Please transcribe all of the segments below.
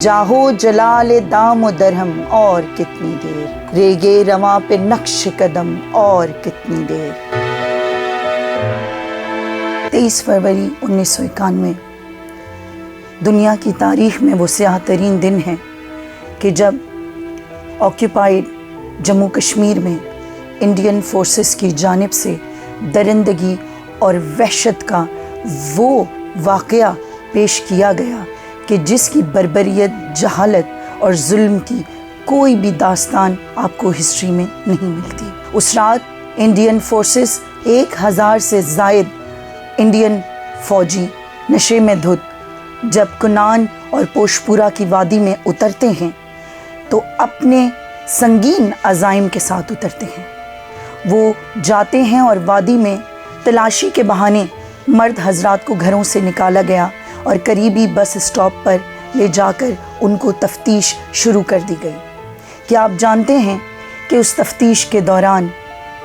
جاہو جلال دام و درہم اور کتنی دیر، ریگے رواں پہ نقش قدم اور کتنی دیر۔ 23 فروری 1991 دنیا کی تاریخ میں وہ سیاہ ترین دن ہے کہ جب آکیوپائیڈ جموں کشمیر میں انڈین فورسز کی جانب سے درندگی اور وحشت کا وہ واقعہ پیش کیا گیا کہ جس کی بربریت، جہالت اور ظلم کی کوئی بھی داستان آپ کو ہسٹری میں نہیں ملتی۔ اس رات انڈین فورسز 1000 سے زائد انڈین فوجی نشے میں دھت جب کنان اور پوشپورہ کی وادی میں اترتے ہیں تو اپنے سنگین عزائم کے ساتھ اترتے ہیں۔ وہ جاتے ہیں اور وادی میں تلاشی کے بہانے مرد حضرات کو گھروں سے نکالا گیا اور قریبی بس اسٹاپ پر لے جا کر ان کو تفتیش شروع کر دی گئی۔ کیا آپ جانتے ہیں کہ اس تفتیش کے دوران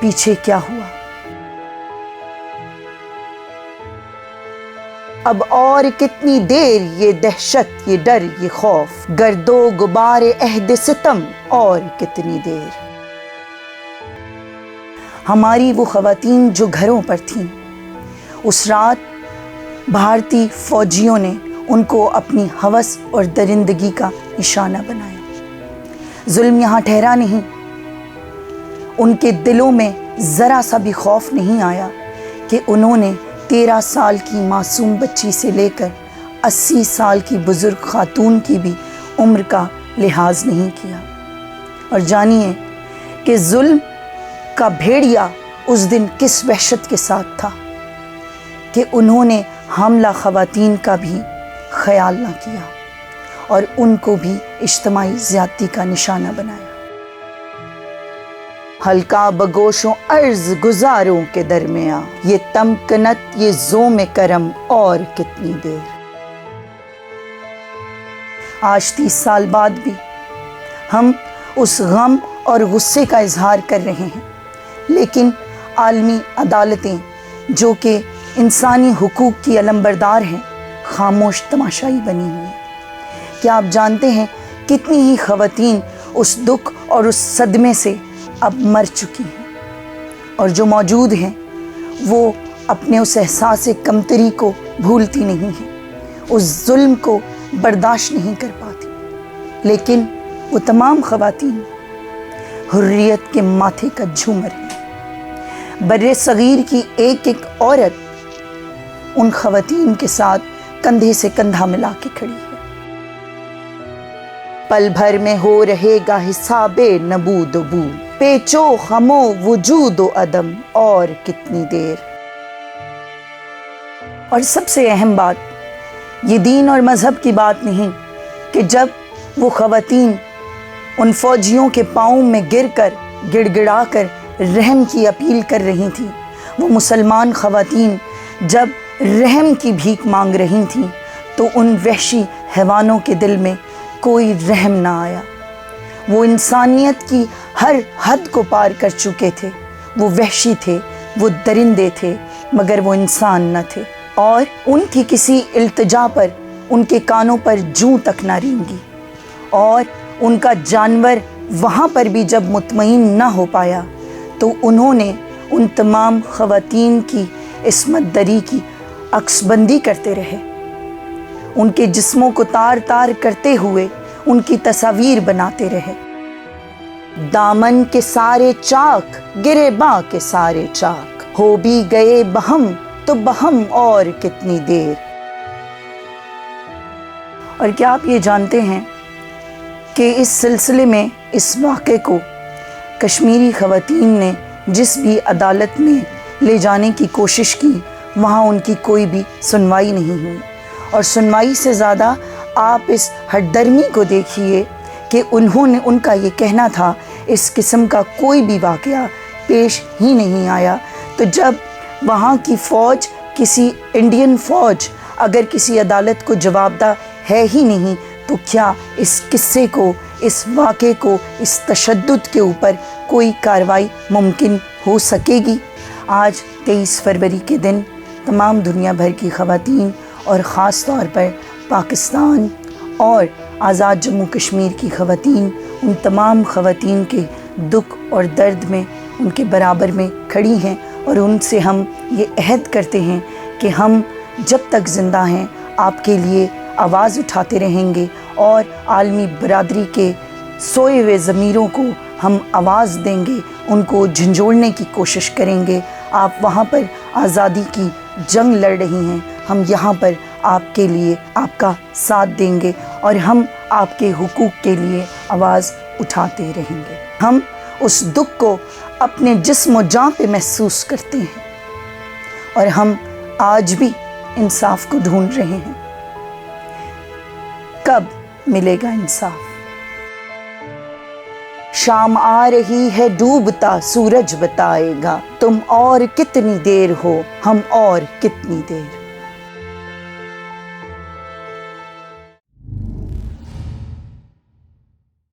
پیچھے کیا ہوا؟ اب اور کتنی دیر یہ دہشت، یہ ڈر، یہ خوف، گرد و غبار عہد ستم اور کتنی دیر۔ ہماری وہ خواتین جو گھروں پر تھیں، اس رات بھارتی فوجیوں نے ان کو اپنی ہوس اور درندگی کا نشانہ بنایا۔ ظلم یہاں ٹھہرا نہیں، ان کے دلوں میں ذرا سا بھی خوف نہیں آیا کہ انہوں نے 13 سال کی معصوم بچی سے لے کر 80 سال کی بزرگ خاتون کی بھی عمر کا لحاظ نہیں کیا۔ اور جانیے کہ ظلم کا بھیڑیا اس دن کس وحشت کے ساتھ تھا کہ انہوں نے حاملہ خواتین کا بھی خیال نہ کیا اور ان کو بھی اجتماعی زیادتی کا نشانہ بنایا۔ ہلکا بگوش و عرض گزاروں کے درمیاں، یہ تمکنت، یہ زوم کرم اور کتنی دیر۔ آج 30 سال بعد بھی ہم اس غم اور غصے کا اظہار کر رہے ہیں، لیکن عالمی عدالتیں جو کہ انسانی حقوق کی علمبردار ہیں، خاموش تماشائی بنی ہوئی ہیں۔ کیا آپ جانتے ہیں کتنی ہی خواتین اس دکھ اور اس صدمے سے اب مر چکی ہیں، اور جو موجود ہیں وہ اپنے اس احساس کمتری کو بھولتی نہیں ہیں، اس ظلم کو برداشت نہیں کر پاتی، لیکن وہ تمام خواتین حریت کے ماتھے کا جھومر ہیں۔ بر صغیر کی ایک ایک عورت ان خواتین کے ساتھ کندھے سے کندھا ملا کے کھڑی ہے۔ پل بھر میں ہو رہے گا حساب نبود و بو، پیچو خمو وجود و عدم اور کتنی دیر۔ اور سب سے اہم بات، یہ دین اور مذہب کی بات نہیں کہ جب وہ خواتین ان فوجیوں کے پاؤں میں گر کر گڑ گڑا کر رحم کی اپیل کر رہی تھیں، وہ مسلمان خواتین جب رحم کی بھیک مانگ رہی تھیں تو ان وحشی حیوانوں کے دل میں کوئی رحم نہ آیا۔ وہ انسانیت کی ہر حد کو پار کر چکے تھے، وہ وحشی تھے، وہ درندے تھے، مگر وہ انسان نہ تھے، اور ان کی کسی التجا پر ان کے کانوں پر جوں تک نہ رینگی، اور ان کا جانور وہاں پر بھی جب مطمئن نہ ہو پایا تو انہوں نے ان تمام خواتین کی عصمت دری کی عکس بندی کرتے رہے، ان کے جسموں کو تار تار کرتے ہوئے ان کی تصاویر بناتے رہے۔ دامن کے سارے چاک گرے باں کے سارے چاک، ہو بھی گئے بہم تو بہم اور کتنی دیر۔ اور کیا آپ یہ جانتے ہیں کہ اس سلسلے میں اس واقعے کو کشمیری خواتین نے جس بھی عدالت میں لے جانے کی کوشش کی، وہاں ان کی کوئی بھی سنوائی نہیں ہوئی، اور سنوائی سے زیادہ آپ اس ہٹ درمی کو دیکھیے کہ ان کا یہ کہنا تھا اس قسم کا کوئی بھی واقعہ پیش ہی نہیں آیا۔ تو جب وہاں کی فوج، کسی انڈین فوج اگر کسی عدالت کو جواب دہ ہے ہی نہیں، تو کیا اس قصے کو، اس واقعے کو، اس تشدد کے اوپر کوئی کارروائی ممکن ہو سکے گی؟ آج 23 فروری کے دن تمام دنیا بھر کی خواتین اور خاص طور پر پاکستان اور آزاد جموں کشمیر کی خواتین ان تمام خواتین کے دکھ اور درد میں ان کے برابر میں کھڑی ہیں، اور ان سے ہم یہ عہد کرتے ہیں کہ ہم جب تک زندہ ہیں آپ کے لیے آواز اٹھاتے رہیں گے، اور عالمی برادری کے سوئے ہوئے ضمیروں کو ہم آواز دیں گے، ان کو جھنجھوڑنے کی کوشش کریں گے۔ آپ وہاں پر آزادی کی جنگ لڑ رہی ہیں، ہم یہاں پر آپ کے لیے آپ کا ساتھ دیں گے، اور ہم آپ کے حقوق کے لیے آواز اٹھاتے رہیں گے۔ ہم اس دکھ کو اپنے جسم و جاں پہ محسوس کرتے ہیں، اور ہم آج بھی انصاف کو ڈھونڈ رہے ہیں۔ کب ملے گا انصاف؟ شام آ رہی ہے، ڈوبتا سورج بتائے گا، تم اور کتنی دیر ہو، ہم اور کتنی دیر۔